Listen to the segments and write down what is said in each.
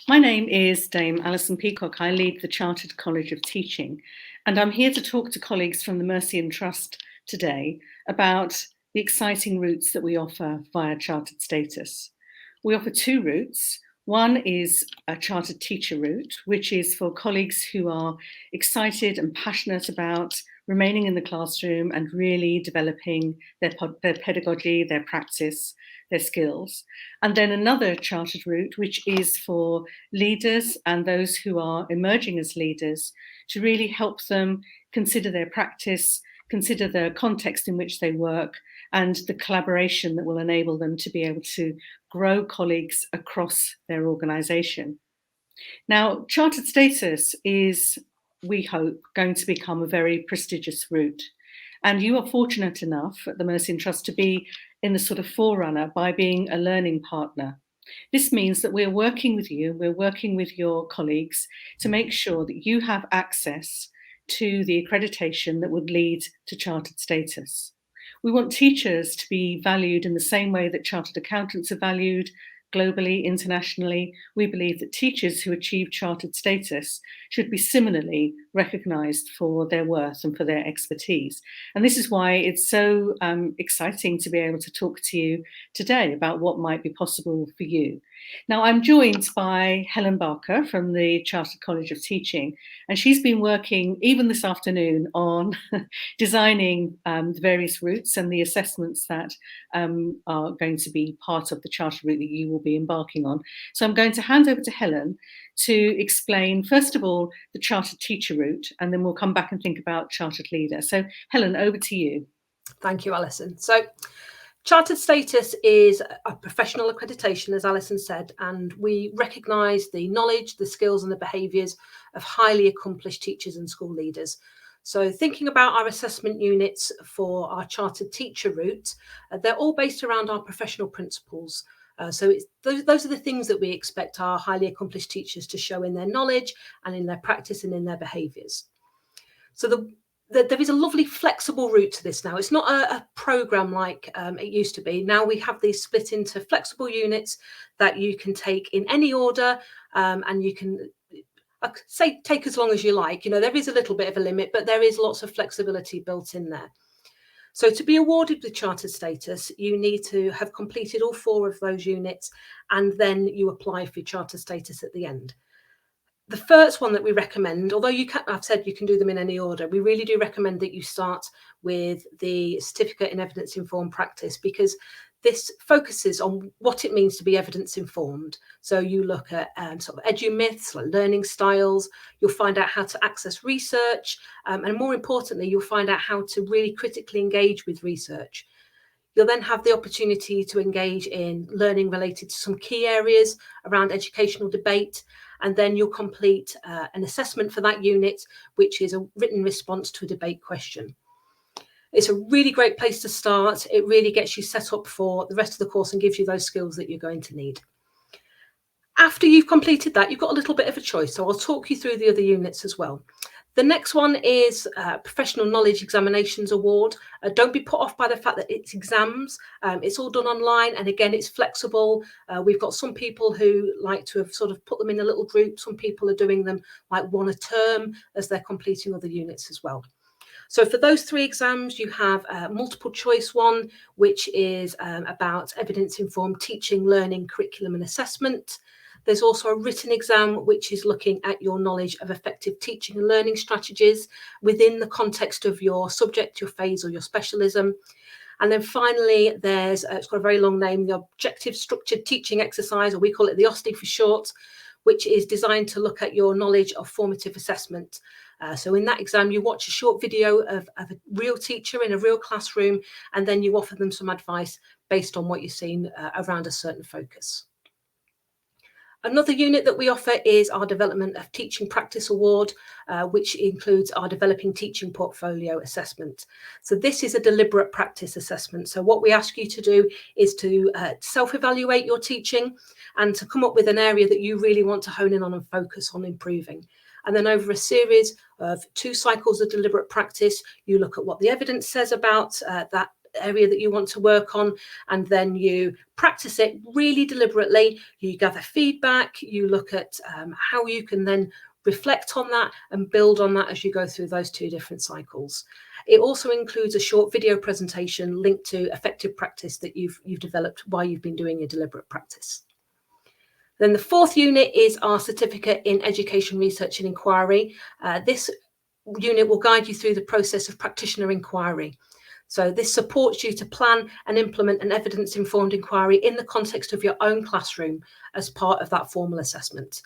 My name is Dame Alison Peacock. I lead the Chartered College of Teaching, and I'm here to talk to colleagues from the Mercy and Trust today about the exciting routes that we offer via Chartered status. We offer two routes. One is a Chartered Teacher route, which is for colleagues who are excited and passionate about remaining in the classroom and really developing their pedagogy, their practice, their skills. And then another chartered route, which is for leaders and those who are emerging as leaders to really help them consider their practice, consider the context in which they work, and the collaboration that will enable them to be able to grow colleagues across their organisation. Now, chartered status is, we hope, going to become a very prestigious route. And you are fortunate enough at the Mercy and Trust to be in the sort of forerunner by being a learning partner. This means that we're working with you, we're working with your colleagues to make sure that you have access to the accreditation that would lead to chartered status. We want teachers to be valued in the same way that chartered accountants are valued globally, internationally. We believe that teachers who achieve chartered status should be similarly recognised for their worth and for their expertise. And this is why it's so exciting to be able to talk to you today about what might be possible for you. Now, I'm joined by Helen Barker from the Chartered College of Teaching, and she's been working even this afternoon on designing the various routes and the assessments that are going to be part of the chartered route that you will be embarking on. So I'm going to hand over to Helen to explain, first of all, the chartered teacher route, and then we'll come back and think about chartered leader. So Helen, over to you. Thank you, Alison. So chartered status is a professional accreditation, as Alison said, and we recognise the knowledge, the skills and the behaviours of highly accomplished teachers and school leaders. So thinking about our assessment units for our chartered teacher route, they're all based around our professional principles. So those are the things that we expect our highly accomplished teachers to show in their knowledge and in their practice and in their behaviours. So there is a lovely flexible route to this now. It's not a programme like it used to be. Now we have these split into flexible units that you can take in any order, and you can say take as long as you like. You know, there is a little bit of a limit, but there is lots of flexibility built in there. So to be awarded with chartered status, you need to have completed all 4 of those units, and then you apply for chartered status at the end. The first one that we recommend, although I've said you can do them in any order, we really do recommend that you start with the Certificate in Evidence Informed Practice, because this focuses on what it means to be evidence informed. So you look at sort of edu-myths, like learning styles. You'll find out how to access research, and more importantly, you'll find out how to really critically engage with research. You'll then have the opportunity to engage in learning related to some key areas around educational debate, and then you'll complete an assessment for that unit, which is a written response to a debate question. It's a really great place to start. It really gets you set up for the rest of the course and gives you those skills that you're going to need. After you've completed that, you've got a little bit of a choice. So I'll talk you through the other units as well. The next one is Professional Knowledge Examinations Award. Don't be put off by the fact that it's exams. It's all done online, and again, it's flexible. We've got some people who like to have sort of put them in a little group. Some people are doing them like one a term as they're completing other units as well. So for those 3 exams, you have a multiple choice one, which is about evidence-informed teaching, learning, curriculum and assessment. There's also a written exam, which is looking at your knowledge of effective teaching and learning strategies within the context of your subject, your phase or your specialism. And then finally, there's, it's got a very long name, the Objective Structured Teaching Exercise, or we call it the OSTE for short, which is designed to look at your knowledge of formative assessment. So in that exam, you watch a short video of a real teacher in a real classroom, and then you offer them some advice based on what you've seen around a certain focus. Another unit that we offer is our Development of Teaching Practice Award, which includes our Developing Teaching Portfolio Assessment. So this is a deliberate practice assessment. So what we ask you to do is to self-evaluate your teaching and to come up with an area that you really want to hone in on and focus on improving. And then over a series of 2 cycles of deliberate practice, you look at what the evidence says about that area that you want to work on, and then you practice it really deliberately. You gather feedback, you look at how you can then reflect on that and build on that as you go through those 2 different cycles. It also includes a short video presentation linked to effective practice that you've developed while you've been doing your deliberate practice. Then the 4th unit is our certificate in education, research and inquiry. This unit will guide you through the process of practitioner inquiry. So this supports you to plan and implement an evidence-informed inquiry in the context of your own classroom as part of that formal assessment.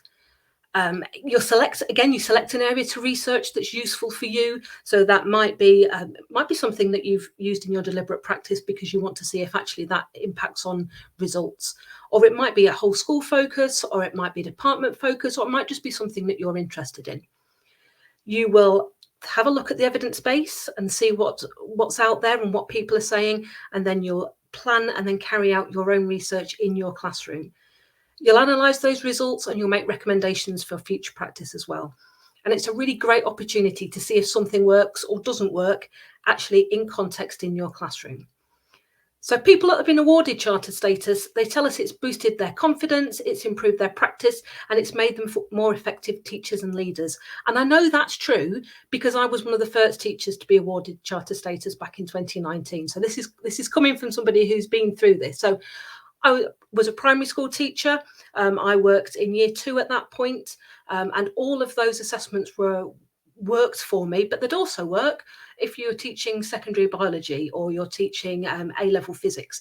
You select an area to research that's useful for you. So that might be something that you've used in your deliberate practice because you want to see if actually that impacts on results. Or it might be a whole school focus, or it might be department focus, or it might just be something that you're interested in. You will have a look at the evidence base and see what's out there and what people are saying, and then you'll plan and then carry out your own research in your classroom. You'll analyse those results and you'll make recommendations for future practice as well. And it's a really great opportunity to see if something works or doesn't work actually in context in your classroom. So people that have been awarded chartered status, they tell us it's boosted their confidence, it's improved their practice, and it's made them more effective teachers and leaders. And I know that's true because I was one of the first teachers to be awarded chartered status back in 2019. So this is coming from somebody who's been through this. So I was a primary school teacher. I worked in year 2 at that point, and all of those assessments worked for me, but they'd also work if you're teaching secondary biology or you're teaching A-level physics.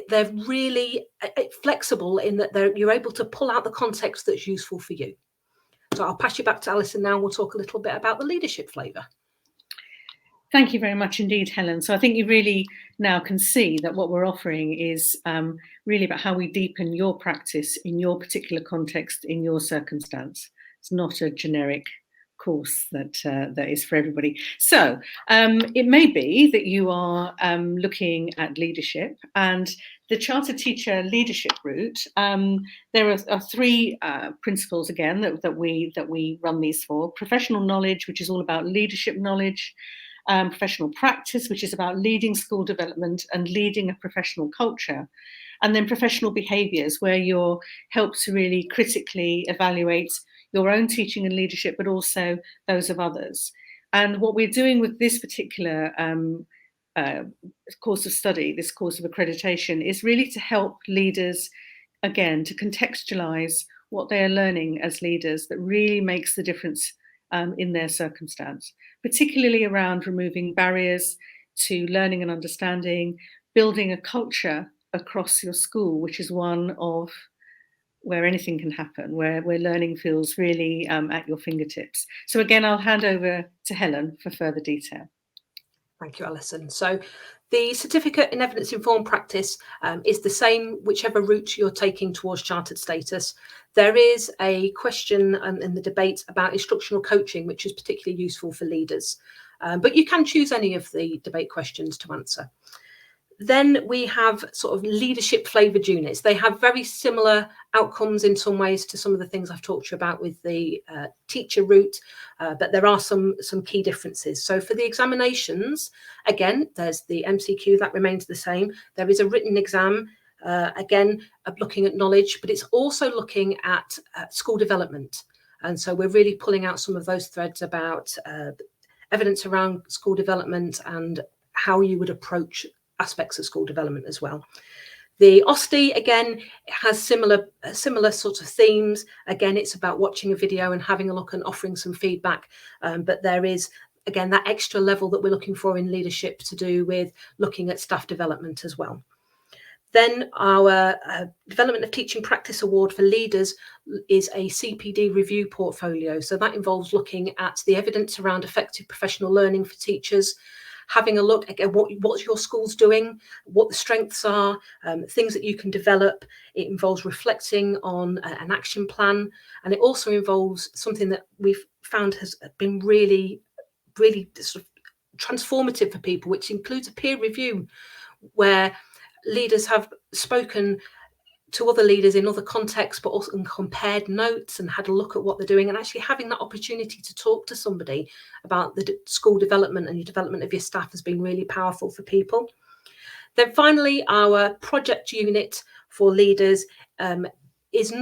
They're really flexible in that you're able to pull out the context that's useful for you. So I'll pass you back to Alison now. We'll talk a little bit about the leadership flavour. Thank you very much indeed, Helen. So I think you really now can see that what we're offering is really about how we deepen your practice in your particular context, in your circumstance. It's not a generic course that is for everybody. So it may be that you are looking at leadership, and the Chartered Teacher Leadership Route, there are 3 principles again that we run these for. Professional knowledge, which is all about leadership knowledge. Professional practice, which is about leading school development and leading a professional culture. And then professional behaviours, where you're helped to really critically evaluate your own teaching and leadership, but also those of others. And what we're doing with this particular course of study, this course of accreditation, is really to help leaders, again, to contextualise what they are learning as leaders that really makes the difference in their circumstance, particularly around removing barriers to learning and understanding, building a culture across your school, which is one of where anything can happen, where learning feels really at your fingertips. So again, I'll hand over to Helen for further detail. Thank you, Alison. So the certificate in evidence-informed practice is the same whichever route you're taking towards chartered status. There is a question in the debate about instructional coaching, which is particularly useful for leaders. But you can choose any of the debate questions to answer. Then we have sort of leadership flavoured units. They have very similar outcomes in some ways to some of the things I've talked to you about with the teacher route, but there are some key differences. So for the examinations, again, there's the MCQ, that remains the same. There is a written exam, again, looking at knowledge, but it's also looking at school development. And so we're really pulling out some of those threads about evidence around school development and how you would approach aspects of school development as well. The OSTE, again, has similar sorts of themes. Again, it's about watching a video and having a look and offering some feedback. But there is, again, that extra level that we're looking for in leadership to do with looking at staff development as well. Then our Development of Teaching Practice Award for Leaders is a CPD review portfolio. So that involves looking at the evidence around effective professional learning for teachers, having a look at what your school's doing, what the strengths are, things that you can develop. It involves reflecting on an action plan, and it also involves something that we've found has been really, really sort of transformative for people, which includes a peer review, where leaders have spoken to other leaders in other contexts, but also compared notes and had a look at what they're doing, and actually having that opportunity to talk to somebody about the school development and your development of your staff has been really powerful for people. Then finally, our project unit for leaders is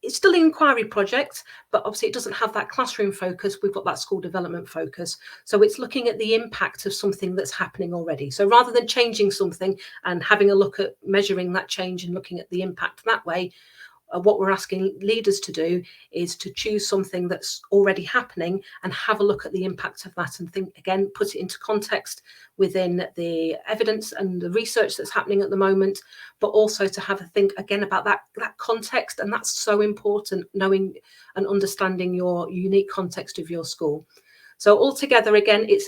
still an inquiry project, but obviously it doesn't have that classroom focus. We've got that school development focus. So it's looking at the impact of something that's happening already. So rather than changing something and having a look at measuring that change and looking at the impact that way, what we're asking leaders to do is to choose something that's already happening and have a look at the impact of that and think again, put it into context within the evidence and the research that's happening at the moment, but also to have a think again about that context. And that's so important, knowing and understanding your unique context of your school. So altogether, again, it's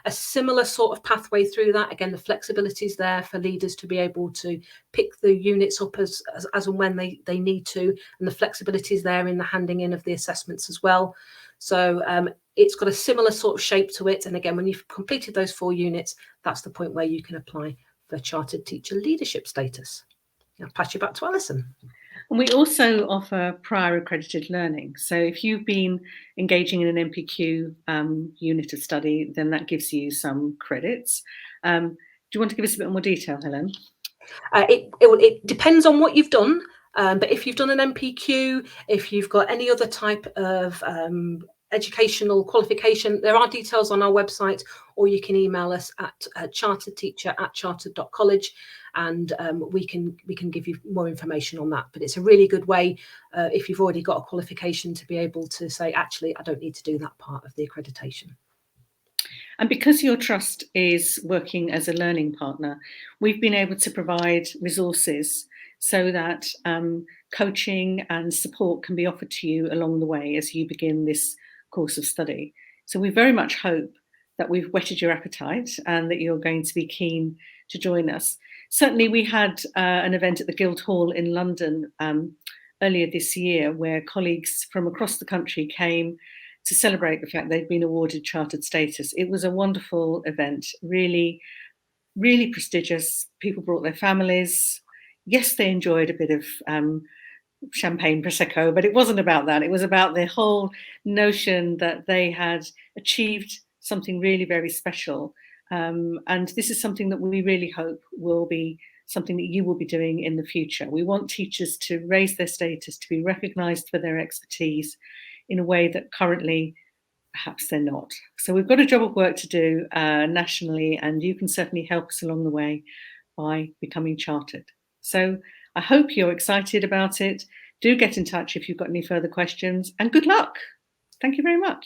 a similar sort of pathway through that. Again, the flexibility is there for leaders to be able to pick the units up as and when they need to, and the flexibility is there in the handing in of the assessments as well. So it's got a similar sort of shape to it. And again, when you've completed those 4 units, that's the point where you can apply for Chartered Teacher Leadership status. I'll pass you back to Alison. And we also offer prior accredited learning. So if you've been engaging in an NPQ unit of study, then that gives you some credits. Do you want to give us a bit more detail, Helen? It depends on what you've done. But if you've done an NPQ, if you've got any other type of educational qualification, there are details on our website, or you can email us at charteredteacher@chartered.college, and we can give you more information on that. But it's a really good way if you've already got a qualification to be able to say, actually, I don't need to do that part of the accreditation. And because your trust is working as a learning partner, we've been able to provide resources so that coaching and support can be offered to you along the way as you begin this course of study. So we very much hope that we've whetted your appetite and that you're going to be keen to join us. Certainly, we had an event at the Guildhall in London earlier this year where colleagues from across the country came to celebrate the fact they'd been awarded chartered status. It was a wonderful event, really, really prestigious. People brought their families. Yes, they enjoyed a bit of champagne prosecco, but it wasn't about that. It was about the whole notion that they had achieved something really very special. And this is something that we really hope will be something that you will be doing in the future. We want teachers to raise their status, to be recognised for their expertise in a way that currently perhaps they're not. So we've got a job of work to do nationally, and you can certainly help us along the way by becoming chartered. So I hope you're excited about it. Do get in touch if you've got any further questions, and good luck. Thank you very much.